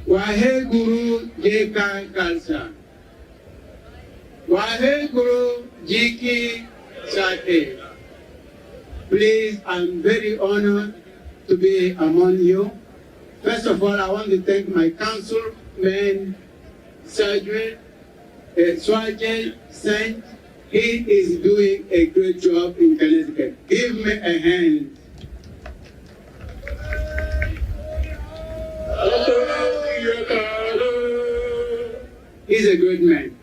Wahe Guru Jeka Kalsa. Wahe Guru Jiki Sate. Please, I'm very honored to be among you. First of all, I want to thank my councilman, Sergeant Swajay Saint. He is doing a great job in Connecticut. Give me a hand. He's a good man.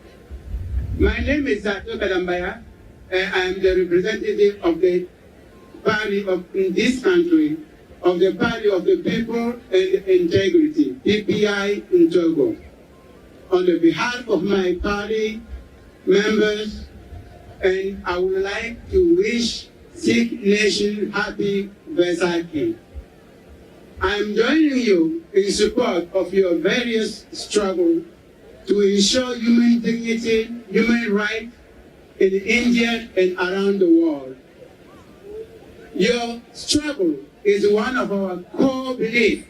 My name is Sato Kadambaya, and I'm the representative of the party in this country, of the Party of the People and Integrity, PPI in Togo. On the behalf of my party members, and I would like to wish Sikh Nation happy Vaisakhi. I am joining you in support of your various struggles to ensure human dignity, human rights in India and around the world. Your struggle is one of our core beliefs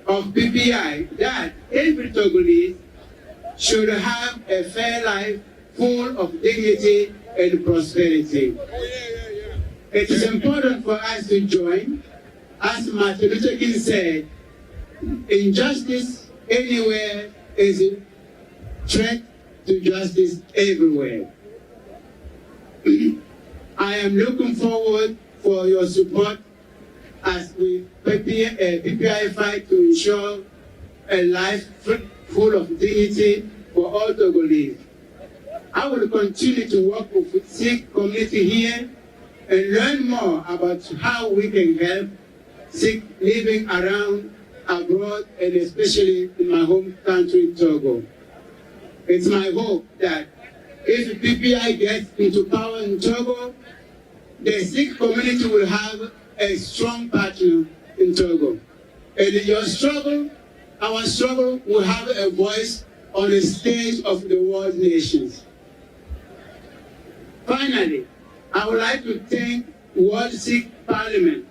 of PPI that every Togolese should have a fair life full of dignity and prosperity. It is important for us to join. As Martin Luther King said, injustice anywhere is a threat to justice everywhere. I am looking forward for your support as we PPI fight to ensure a life full of dignity for all Togolese. I will continue to work with the Sikh community here and learn more about how we can help Sikh living around, abroad, and especially in my home country, Togo. It's my hope that if PPI gets into power in Togo, the Sikh community will have a strong partner in Togo. And your struggle, our struggle, will have a voice on the stage of the world nations. Finally, I would like to thank World Sikh Parliament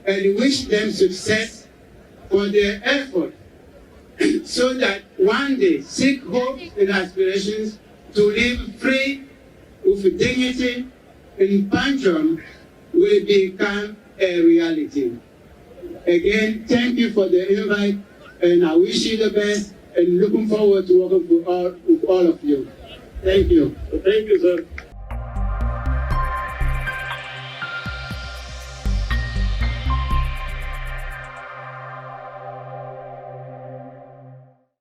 and wish them success for their effort so that one day Sikh hopes and aspirations to live free with dignity in Punjab will become a reality. Again, thank you for the invite, and I wish you the best, and looking forward to working with all of you. Thank you. Thank you, sir.